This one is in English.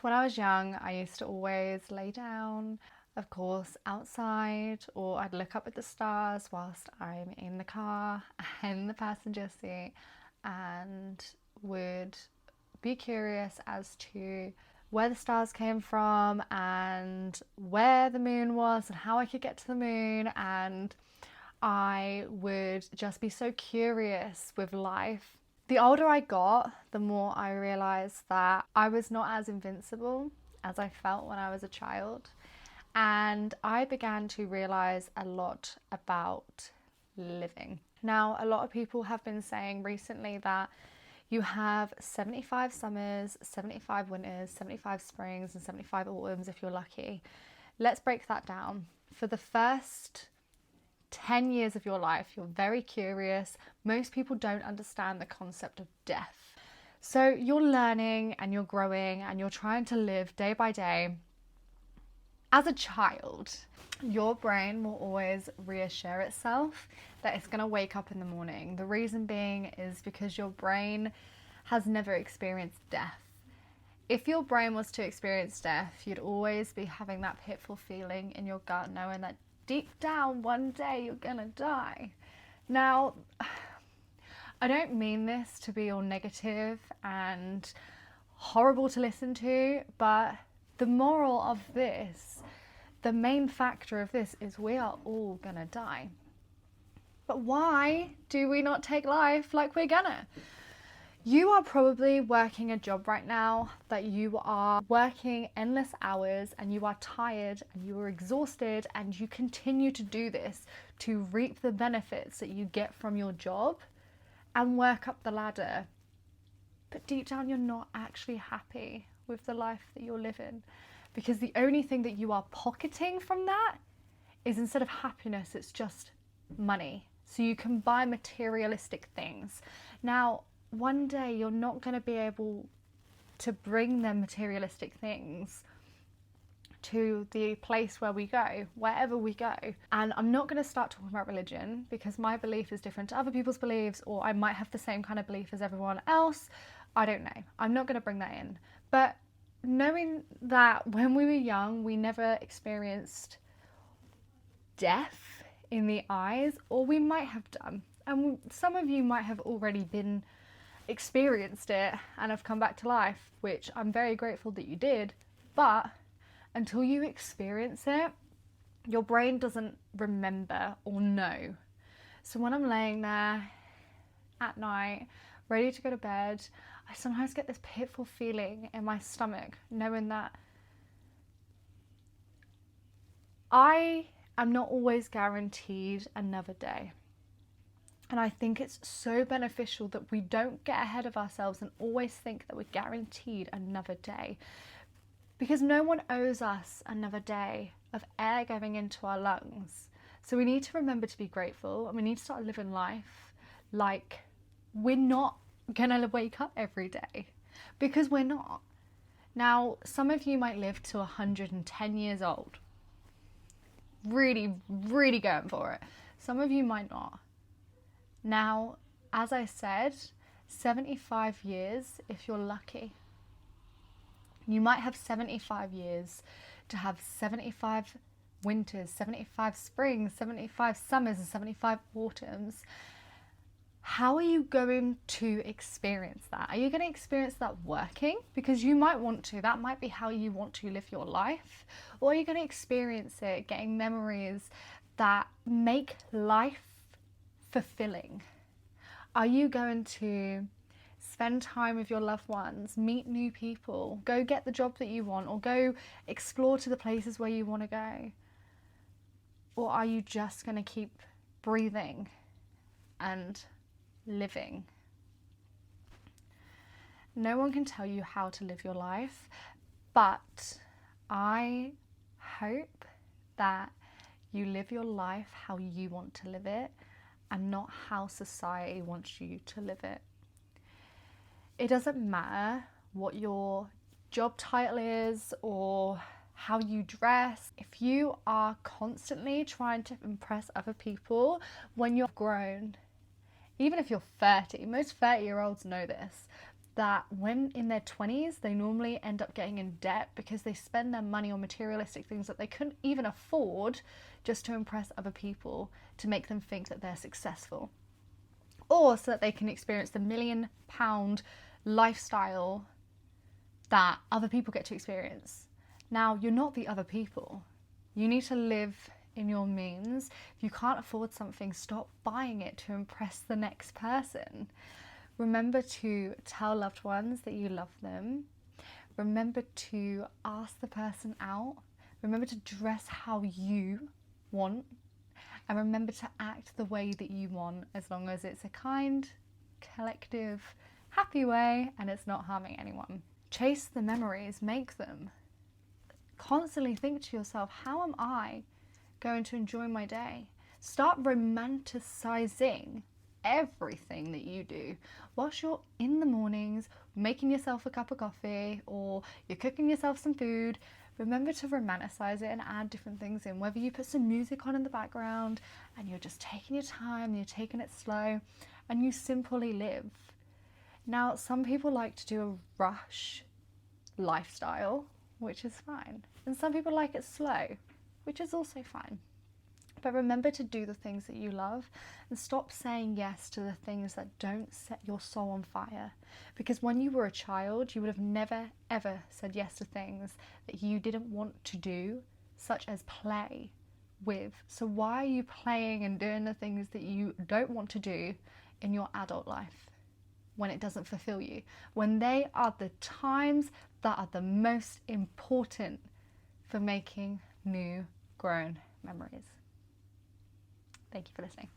When I was young, I used to always lay down, of course, outside, or I'd look up at the stars whilst I'm in the car, in the passenger seat, and would be curious as to where the stars came from and where the moon was and how I could get to the moon. And I would just be so curious with life. The older I got, the more I realized that I was not as invincible as I felt when I was a child. And I began to realize a lot about living. Now, a lot of people have been saying recently that you have 75 summers, 75 winters, 75 springs, and 75 autumns if you're lucky. Let's break that down. For the first 10 years of your life, you're very curious. Most people don't understand the concept of death. So you're learning and you're growing and you're trying to live day by day. As a child, your brain will always reassure itself that it's going to wake up in the morning. The reason being is because your brain has never experienced death. If your brain was to experience death, you'd always be having that pitiful feeling in your gut, knowing that deep down one day you're gonna die. Now, I don't mean this to be all negative and horrible to listen to, but the moral of this, the main factor of this is we are all gonna die. But why do we not take life like we're gonna? You are probably working a job right now that you are working endless hours and you are tired and you are exhausted, and you continue to do this to reap the benefits that you get from your job and work up the ladder. But deep down, you're not actually happy with the life that you're living, because the only thing that you are pocketing from that is, instead of happiness, it's just money. So you can buy materialistic things. Now, one day you're not going to be able to bring them materialistic things to the place where we go, wherever we go. And I'm not going to start talking about religion, because my belief is different to other people's beliefs, or I might have the same kind of belief as everyone else. I don't know. I'm not going to bring that in. But knowing that when we were young, we never experienced death in the eyes, or we might have done. And some of you might have already experienced it and have come back to life, which I'm very grateful that you did. But until you experience it, your brain doesn't remember or know. So when I'm laying there at night, ready to go to bed, I sometimes get this pitiful feeling in my stomach, knowing that I am not always guaranteed another day. And I think it's so beneficial that we don't get ahead of ourselves and always think that we're guaranteed another day, because no one owes us another day of air going into our lungs. So we need to remember to be grateful, and we need to start living life like we're not gonna wake up every day, because we're not. Now, some of you might live to 110 years old, really, really going for it. Some of you might not. Now, as I said, 75 years if you're lucky. You might have 75 years to have 75 winters, 75 springs, 75 summers, and 75 autumns. How are you going to experience that? Are you going to experience that working? Because you might want to. That might be how you want to live your life. Or are you going to experience it getting memories that make life fulfilling? Are you going to spend time with your loved ones, meet new people, go get the job that you want, or go explore to the places where you want to go? Or are you just going to keep breathing and living? No one can tell you how to live your life, but I hope that you live your life how you want to live it, and not how society wants you to live it. It doesn't matter what your job title is or how you dress. If you are constantly trying to impress other people when you're grown, even if you're 30, most 30-year-olds know this. that when in their 20s, they normally end up getting in debt because they spend their money on materialistic things that they couldn't even afford just to impress other people, to make them think that they're successful, or so that they can experience the £1,000,000 lifestyle that other people get to experience. Now, you're not the other people. You need to live in your means. If you can't afford something, stop buying it to impress the next person. Remember to tell loved ones that you love them. Remember to ask the person out. Remember to dress how you want. And remember to act the way that you want, as long as it's a kind, collective, happy way and it's not harming anyone. Chase the memories, make them. Constantly think to yourself, how am I going to enjoy my day? Start romanticizing everything that you do whilst you're in the mornings making yourself a cup of coffee or you're cooking yourself some food. Remember to romanticize it and add different things in, whether you put some music on in the background and you're just taking your time and you're taking it slow and you simply live. Now, some people like to do a rush lifestyle, which is fine, and some people like it slow, which is also fine. But remember to do the things that you love and stop saying yes to the things that don't set your soul on fire. Because when you were a child, you would have never ever said yes to things that you didn't want to do, such as play with. So why are you playing and doing the things that you don't want to do in your adult life when it doesn't fulfill you? When they are the times that are the most important for making new grown memories. Thank you for listening.